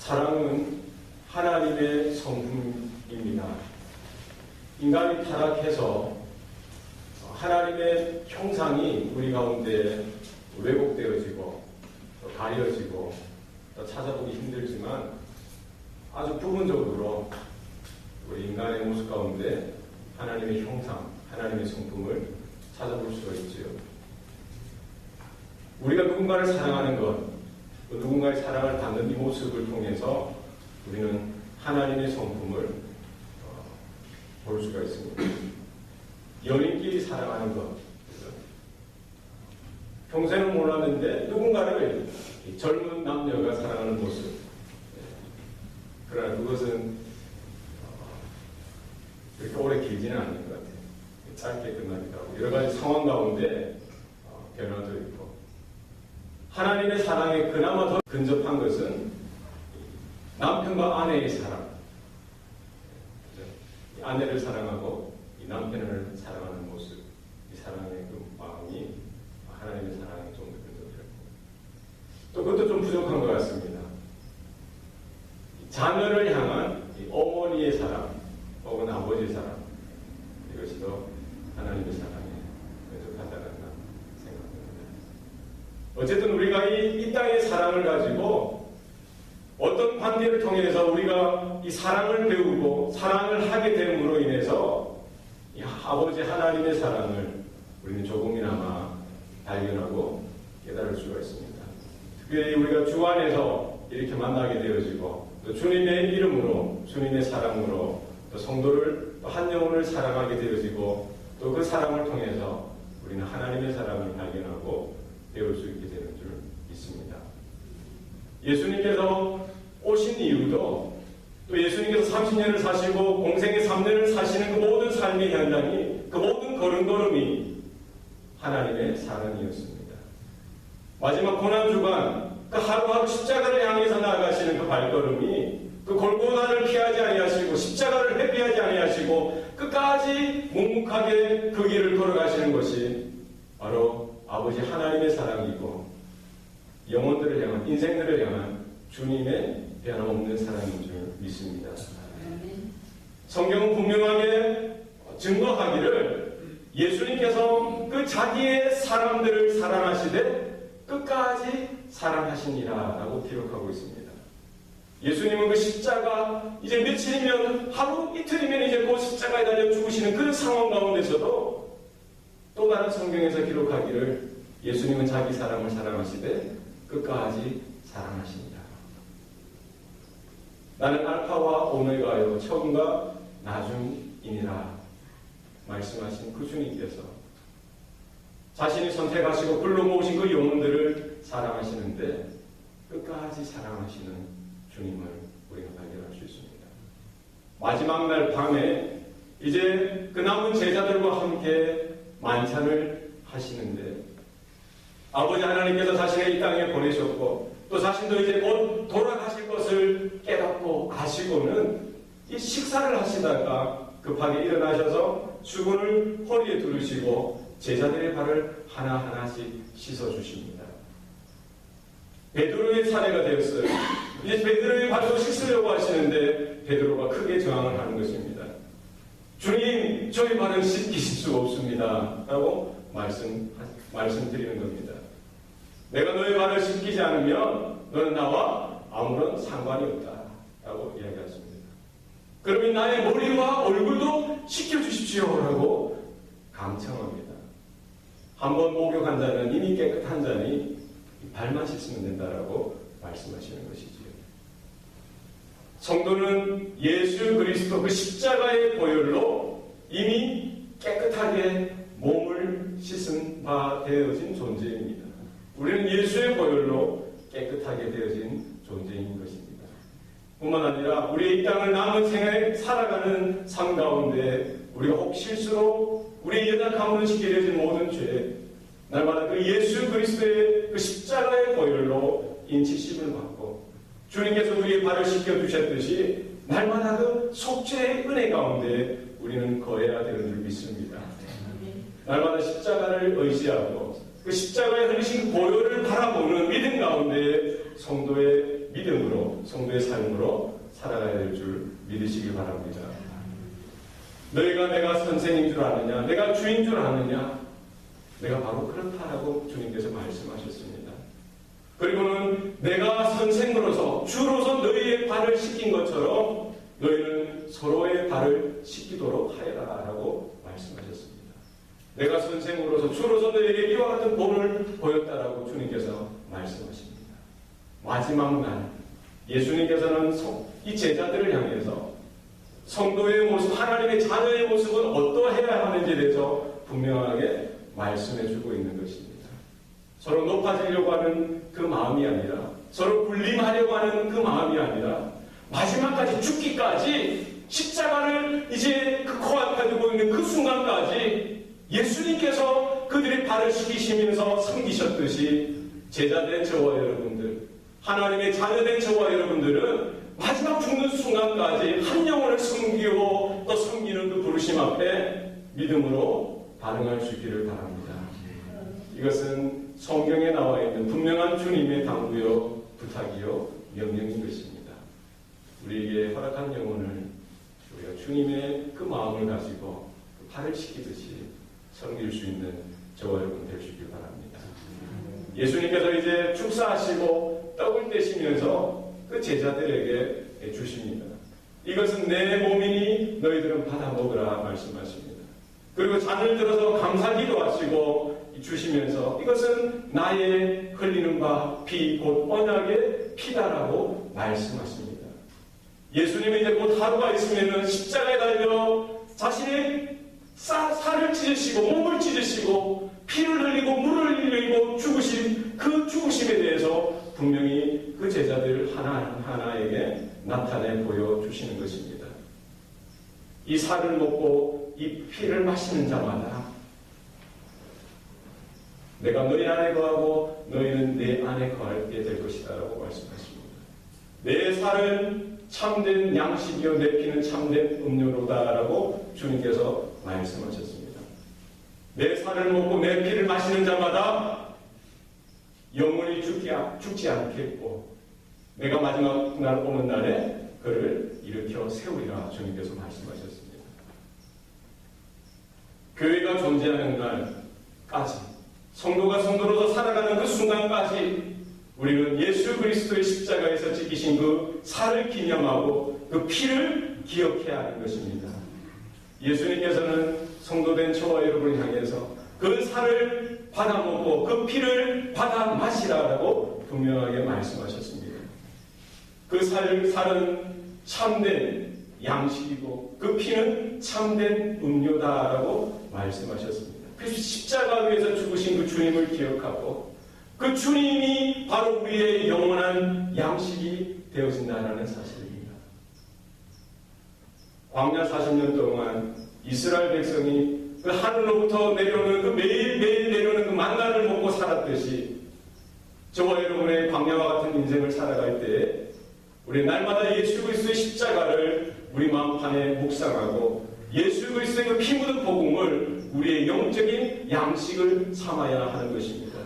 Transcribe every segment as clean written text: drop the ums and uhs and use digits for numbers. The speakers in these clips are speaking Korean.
사랑은 하나님의 성품입니다. 인간이 타락해서 하나님의 형상이 우리 가운데 왜곡되어지고 또 가려지고 또 찾아보기 힘들지만 아주 부분적으로 우리 인간의 모습 가운데 하나님의 형상, 하나님의 성품을 찾아볼 수가 있지요. 우리가 누군가를 사랑하는 것, 또 누군가의 사랑을 받는 이 모습을 통해서 우리는 하나님의 성품을 볼 수가 있습니다. 연인끼리 사랑하는 것, 평소에는 몰랐는데 누군가를 젊은 남녀가 사랑하는 모습, 그러나 그것은 그렇게 오래 길지는 않는 것 같아요. 짧게 끝나기도 하고 여러 가지 상황 가운데 변화도 있고, 하나님의 사랑에 그나마 더 근접한 것은 남편과 아내의 사랑. 이 아내를 사랑하고 이 남편을 사랑하는 모습, 이 사랑의 그 마음이 하나님의 사랑에 좀 더 근접했고, 또 그것도 좀 부족한 것 같습니다. 자녀를 향한 이 어머니의 사랑 혹은 아버지의 사랑, 이것이 더 하나님의 사랑에 근접하지 않았나 생각합니다. 어쨌든 우리가 이 땅의 사랑을 가지고 어떤 관계를 통해서 우리가 이 사랑을 배우고 사랑을 하게 됨으로 인해서 이 아버지 하나님의 사랑을 우리는 조금이나마 발견하고 깨달을 수가 있습니다. 특별히 우리가 주 안에서 이렇게 만나게 되어지고 또 주님의 이름으로, 주님의 사랑으로 또 성도를 또 한 영혼을 사랑하게 되어지고 또 그 사랑을 통해서 우리는 하나님의 사랑을 발견하고 배울 수 있게 되는 줄 믿습니다. 예수님께서 오신 이유도, 또 예수님께서 30년을 사시고 공생의 3년을 사시는 그 모든 삶의 현장이, 그 모든 걸음걸음이 하나님의 사랑이었습니다. 마지막 고난주간 그 하루하루 십자가를 향해서 나아가시는 그 발걸음이, 그 골고다를 피하지 아니하시고 십자가를 회피하지 아니하시고 끝까지 묵묵하게 그 길을 걸어가시는 것이 바로 아버지 하나님의 사랑이고, 영혼들을 향한, 인생들을 향한 주님의 변함없는 사랑인 줄 믿습니다. 성경은 분명하게 증거하기를 예수님께서 그 자기의 사람들을 사랑하시되 끝까지 사랑하시니라 라고 기록하고 있습니다. 예수님은 그 십자가 이제 며칠이면, 하루 이틀이면 이제 그 십자가에 달려 죽으시는 그 상황 가운데서도 또 다른 성경에서 기록하기를 예수님은 자기 사람을 사랑하시되 끝까지 사랑하십니다. 나는 알파와 오메가요 처음과 나중이니라 말씀하신 그 주님께서 자신이 선택하시고 불러 모으신 그 영혼들을 사랑하시는데 끝까지 사랑하시는 주님을 우리가 발견할 수 있습니다. 마지막 날 밤에 이제 그 남은 제자들과 함께 만찬을 하시는데 아버지 하나님께서 자신을 이 땅에 보내셨고 또 자신도 이제 곧 돌아가실 것을 깨닫고 아시고는 이 식사를 하시다가 급하게 일어나셔서 수건을 허리에 두르시고 제자들의 발을 하나하나씩 씻어주십니다. 베드로의 차례가 되었어요. 이제 베드로의 발도 씻으려고 하시는데 베드로가 크게 저항을 하는 것입니다. 주님, 저희 발은 씻기실 수가 없습니다 라고 말씀드리는 겁니다. 내가 너의 발을 씻기지 않으면 너는 나와 아무런 상관이 없다 라고 이야기했습니다. 그러면 나의 머리와 얼굴도 씻겨주십시오 라고 강청합니다. 한번 목욕한 자는 이미 깨끗한 자니 발만 씻으면 된다라고 말씀하시는 것이지요. 성도는 예수 그리스도 그 십자가의 보혈로 이미 깨끗하게 몸을 씻은 바 되어진 존재입니다. 우리는 예수의 보혈로 깨끗하게 되어진 존재인 것입니다. 뿐만 아니라 우리의 이 땅을 남은 생에 살아가는 삶 가운데 우리가 혹 실수로 우리의 연약함으로 지켜진 모든 죄, 날마다 그 예수 그리스도의 그 십자가의 보혈로 인치심을 받고 주님께서 우리의 발을 씻겨주셨듯이 날마다 그 속죄의 은혜 가운데 우리는 거해야 되는 줄 믿습니다. 날마다 십자가를 의지하고 그 십자가에 흘리신 보혈을 바라보는 믿음 가운데 성도의 믿음으로 성도의 삶을 되시길 바랍니다. 너희가 내가 선생인 줄 아느냐, 내가 주인 줄 아느냐, 내가 바로 그렇다라고 주님께서 말씀하셨습니다. 그리고는 내가 선생으로서 주로서 너희의 발을 씻긴 것처럼 너희는 서로의 발을 씻기도록 하여라 라고 말씀하셨습니다. 내가 선생으로서 주로서 너희에게 이와 같은 본을 보였다라고 주님께서 말씀하십니다. 마지막 날 예수님께서는 이 제자들을 향해서 성도의 모습, 하나님의 자녀의 모습은 어떠해야 하는지에 대해서 분명하게 말씀해주고 있는 것입니다. 서로 높아지려고 하는 그 마음이 아니라, 서로 군림하려고 하는 그 마음이 아니라, 마지막까지 죽기까지 십자가를 이제 그 코앞에 두고 있는 그 순간까지 예수님께서 그들의 발을 씻기시면서 섬기셨듯이 제자된 저와 여러분들, 하나님의 자녀된 저와 여러분들은 마지막 죽는 순간까지 한 영혼을 섬기고 또 섬기는 그 부르심 앞에 믿음으로 반응할 수 있기를 바랍니다. 이것은 성경에 나와 있는 분명한 주님의 당부요, 부탁이요, 명령인 것입니다. 우리에게 허락한 영혼을 우리가 주님의 그 마음을 가지고 그 발을 씻기듯이 섬길 수 있는 저와 여러분 될 수 있길 바랍니다. 예수님께서 이제 축사하시고 떡을 떼시면서 그 제자들에게 주십니다. 이것은 내 몸이니 너희들은 받아 먹으라 말씀하십니다. 그리고 잔을 들어서 감사기도 하시고 주시면서 이것은 나의 흘리는 바 피 곧 언약의 피다라고 말씀하십니다. 예수님이 이제 곧 하루가 있으면 십자가에 달려 자신의 살을 찢으시고 몸을 찢으시고 피를 흘리고 물을 흘리고 죽으신 그 죽으심에 대해서 분명히 그 제자들 하나하나에게 나타내 보여주시는 것입니다. 이 살을 먹고 이 피를 마시는 자마다 내가 너희 안에 거하고 너희는 내 안에 거하게 될 것이다 라고 말씀하십니다. 내 살은 참된 양식이요 내 피는 참된 음료로다 라고 주님께서 말씀하셨습니다. 내 살을 먹고 내 피를 마시는 자마다 영원히 죽지 않겠고 내가 마지막 날 오는 날에 그를 일으켜 세우리라 주님께서 말씀하셨습니다. 교회가 존재하는 날까지 성도가 성도로서 살아가는 그 순간까지 우리는 예수 그리스도의 십자가에서 지키신 그 살을 기념하고 그 피를 기억해야 하는 것입니다. 예수님께서는 성도된 저와 여러분을 향해서 그 살을 받아 먹고 그 피를 받아 마시라라고 분명하게 말씀하셨습니다. 그 살은 참된 양식이고 그 피는 참된 음료다라고 말씀하셨습니다. 그래서 십자가 위에서 죽으신 그 주님을 기억하고 그 주님이 바로 우리의 영원한 양식이 되어진다는 사실입니다. 광야 40년 동안 이스라엘 백성이 그 하늘로부터 내려오는 그 매일매일 내려오는 그 만나를 먹고 살았듯이 저와 여러분의 광야와 같은 인생을 살아갈 때에 우리 날마다 예수 그리스도의 십자가를 우리 마음판에 묵상하고 예수 그리스도의 그 피 묻은 복음을 우리의 영적인 양식을 삼아야 하는 것입니다.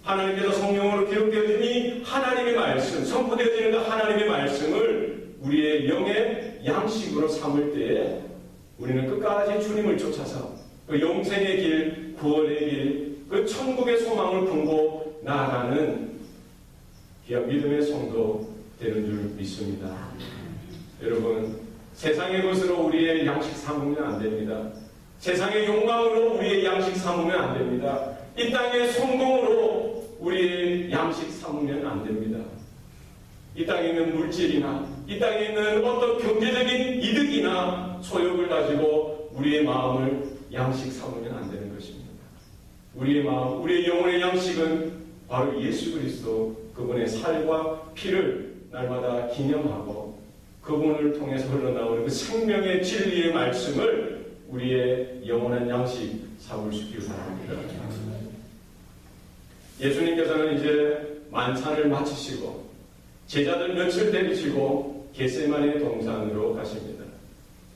하나님께서 성령으로 기록되어지니 하나님의 말씀, 선포되어지는 그 하나님의 말씀을 우리의 영의 양식으로 삼을 때에 우리는 끝까지 주님을 쫓아서 그 영생의 길, 구원의 길, 그 천국의 소망을 품고 나아가는 귀한 믿음의 성도 되는 줄 믿습니다. 여러분, 세상의 것으로 우리의 양식 삼으면 안 됩니다. 세상의 욕망으로 우리의 양식 삼으면 안 됩니다. 이 땅의 성공으로 우리의 양식 삼으면 안 됩니다. 이 땅에 있는 물질이나 이 땅에 있는 어떤 경제적인 이득이나 소욕을 가지고 우리의 마음을 양식 삼으면 안 되는 것입니다. 우리의 마음, 우리의 영혼의 양식은 바로 예수 그리스도 그분의 살과 피를 날마다 기념하고 그분을 통해서 흘러나오는 그 생명의 진리의 말씀을 우리의 영원한 양식 삼을 수 있기를 바랍니다. 예수님께서는 이제 만찬을 마치시고 제자들 몇을 데리시고 겟세마네 동산으로 가십니다.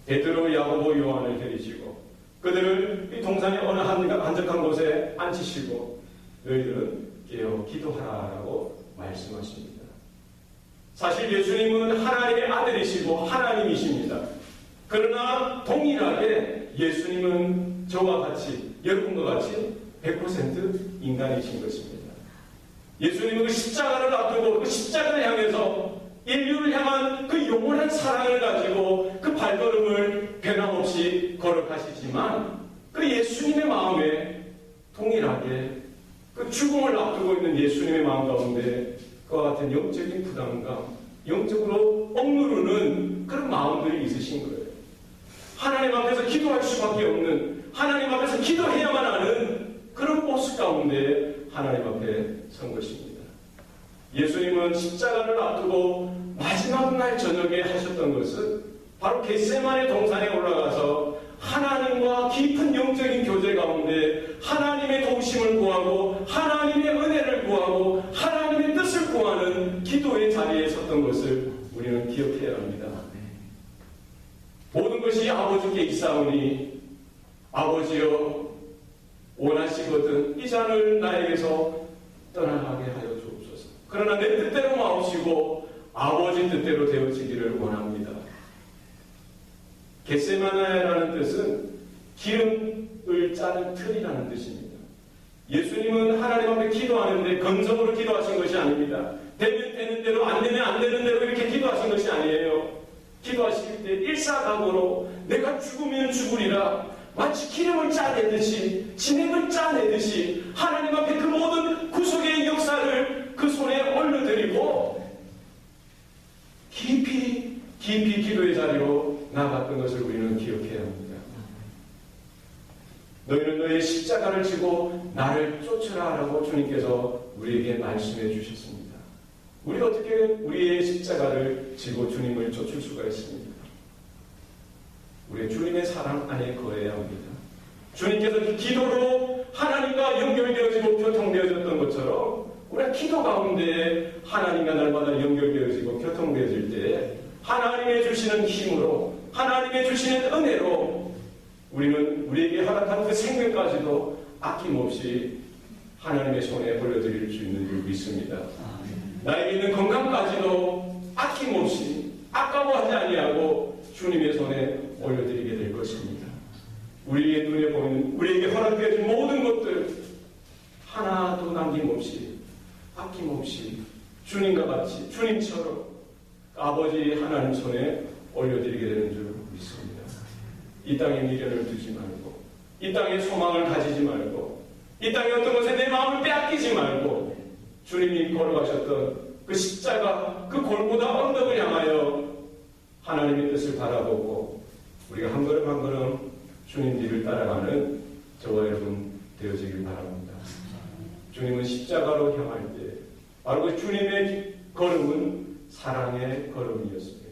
베드로, 야고보, 요한을 데리시고 그들을 이 동산의 어느 한적한 곳에 앉히시고 너희들은 깨어 기도하라라고 말씀하십니다. 사실 예수님은 하나님의 아들이시고 하나님이십니다. 그러나 동일하게 예수님은 저와 같이, 여러분과 같이 100% 인간이신 것입니다. 예수님은 그 십자가를 앞두고 그 십자가를 향해서 인류를 향한 그 영원한 사랑을 가지고 그 발걸음을 변함없이 걸어가시지만 그 예수님의 마음에 동일하게 그 죽음을 앞두고 있는 예수님의 마음 가운데 그와 같은 영적인 부담감, 영적으로 억누르는 그런 마음들이 있으신 거예요. 하나님 앞에서 기도할 수밖에 없는, 하나님 앞에서 기도해야만 하는 그런 모습 가운데 하나님 앞에 선 것입니다. 예수님은 십자가를 앞두고 마지막 날 저녁에 하셨던 것은 바로 겟세마네 동산에 올라가서 하나님과 깊은 영적인 교제 가운데 하나님의 도우심을 구하고 하나님의 은혜를 구하고 하나님의 뜻을 구하는 기도의 자리에 섰던 것을 우리는 기억해야 합니다. 모든 것이 아버지께 있사오니 아버지여 원하시거든 이 잔을 나에게서 떠나가게 하여 주옵소서. 그러나 내 뜻대로 마옵시고 아버지 뜻대로 되어지기를 원합니다. 겟세마네라는 뜻은 기름을 짜는 틀이라는 뜻입니다. 예수님은 하나님 앞에 기도하는데 건성으로 기도하신 것이 아닙니다. 되면 되는 대로 안 되면 안 되는 대로 이렇게 기도하신 것이 아니에요. 기도하실 때 일사각오로 내가 죽으면 죽으리라 마치 기름을 짜내듯이 진액을 짜내듯이 하나님 앞에 그 모든 구속의 역사를 그 손에 올려드리고 깊이 기도의 자리로 나아갔던 것을 우리는 기억해야 합니다. 너희는 너의 십자가를 지고 나를 쫓으라 라고 주님께서 우리에게 말씀해 주셨습니다. 우리가 어떻게 우리의 십자가를 지고 주님을 쫓을 수가 있습니까? 우리 주님의 사랑 안에 거해야 합니다. 주님께서 기도로 하나님과 연결되어지고 교통되어졌던 것처럼 우리가 기도 가운데 하나님과 날마다 연결되어지고 교통되어질 때 하나님의 주시는 힘으로 하나님의 주시는 은혜로 우리는 우리에게 허락한 그 생명까지도 아낌없이 하나님의 손에 올려드릴 수 있는 줄 믿습니다. 나에게 있는 건강까지도 아낌없이 아까워하지 아니하고 주님의 손에 올려드리게 될 것입니다. 우리의 눈에 보이는 우리에게 허락되어진 모든 것들 하나도 남김없이 아낌없이 주님과 같이 주님처럼 아버지 하나님 손에 올려드리게 되는 줄 믿습니다. 이 땅에 미련을 두지 말고 이 땅에 소망을 가지지 말고 이 땅에 어떤 것에 내 마음을 빼앗기지 말고 주님이 걸어가셨던 그 십자가 그 골고다 언덕을 향하여 하나님의 뜻을 바라보고 우리가 한 걸음 한 걸음 주님 뒤를 따라가는 저와 여러분 되어지길 바랍니다. 주님은 십자가로 향할 때 바로 그 주님의 걸음은 사랑의 걸음이었습니다.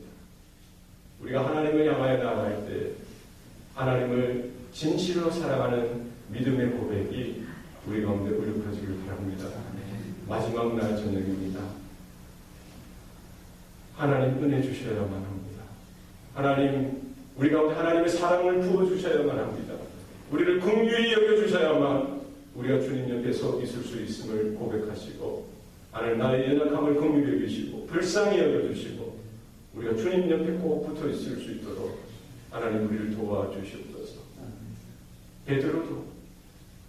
우리가 하나님을 향하여 나아갈 때 하나님을 진실로 사랑하는 믿음의 고백이 우리 가운데 울려펴지길 바랍니다. 마지막 날 저녁입니다. 하나님 은혜 주셔야만 합니다. 하나님 우리 가운데 하나님의 사랑을 부어주셔야만 합니다. 우리를 긍휼히 여겨주셔야만 우리가 주님 옆에 서 있을 수 있음을 고백하시고 하나님 나의 연약함을 긍휼히 여기시고 불쌍히 여겨주시고 우리가 주님 옆에 꼭 붙어 있을 수 있도록 하나님 우리를 도와주시옵소서. 베드로도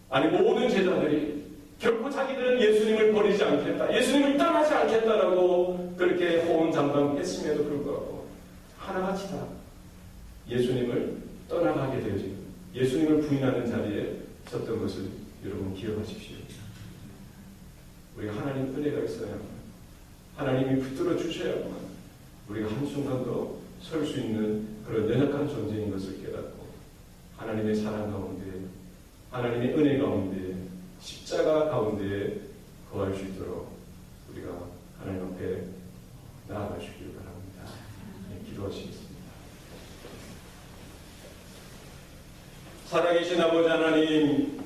아니 모든 제자들이 결코 자기들은 예수님을 버리지 않겠다, 예수님을 떠나지 않겠다라고 그렇게 호언장담했음에도 불구하고 하나같이 다 예수님을 떠나가게 되어진 예수님을 부인하는 자리에 섰던 것을 여러분 기억하십시오. 우리가 하나님 은혜가 있어야만 하나님이 붙들어 주셔야만 우리가 한순간도 설 수 있는 그런 연약한 존재인 것을 깨닫고 하나님의 사랑 가운데 하나님의 은혜 가운데 십자가 가운데 거할 수 있도록 우리가 하나님 앞에 나아가시길 바랍니다. 네, 기도하시겠습니다. 살아계신 아버지 하나님,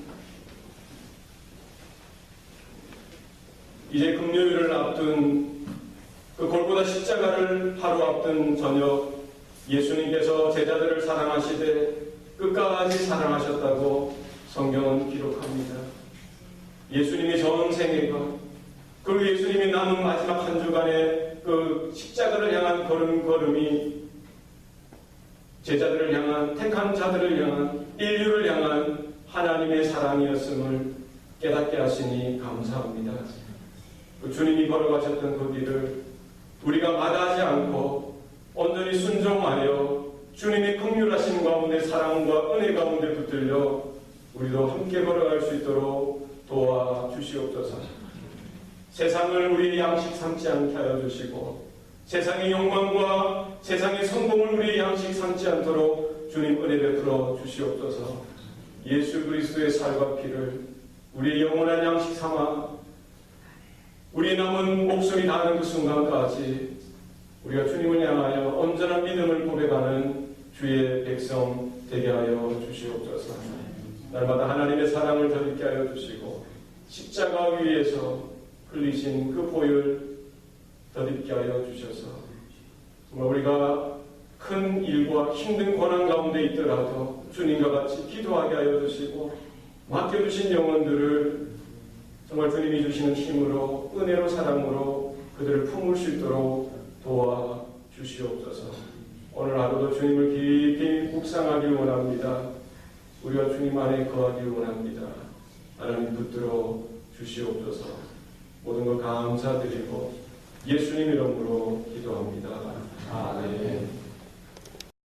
이제 금요일을 앞둔 그 골고다 십자가를 하루 앞둔 저녁 예수님께서 제자들을 사랑하시되 끝까지 사랑하셨다고 성경은 기록합니다. 예수님의 전생애가 그리고 예수님이 남은 마지막 한 주간의 그 십자가를 향한 걸음이 제자들을 향한, 택한 자들을 향한, 인류를 향한 하나님의 사랑이었음을 깨닫게 하시니 감사합니다. 그 주님이 걸어가셨던 그 길을 우리가 마다하지 않고 온전히 순종하여 주님의 긍휼하신 가운데, 사랑과 은혜 가운데 붙들려 우리도 함께 걸어갈 수 있도록 도와주시옵소서. 세상을 우리의 양식 삼지 않게 하여 주시고, 세상의 욕망과 세상의 성공을 우리의 양식 삼지 않도록 주님 은혜 베풀어 주시옵소서. 예수 그리스도의 살과 피를 우리의 영원한 양식 삼아 우리 남은 목숨이 닿는 그 순간까지 우리가 주님을 향하여 온전한 믿음을 고백하는 주의 백성 되게 하여 주시옵소서. 날마다 하나님의 사랑을 더 있게 하여 주시고, 십자가 위에서 흘리신 그 보혈 덧입게 하여 주셔서 정말 우리가 큰 일과 힘든 고난 가운데 있더라도 주님과 같이 기도하게 하여 주시고, 맡겨주신 영혼들을 정말 주님이 주시는 힘으로, 은혜로, 사랑으로 그들을 품을 수 있도록 도와주시옵소서. 오늘 하루도 주님을 깊이 묵상하길 원합니다. 우리가 주님 안에 거하길 원합니다. 하나님 붙들어 주시옵소서. 모든 것 감사드리고 예수님 이름으로 기도합니다. 아멘.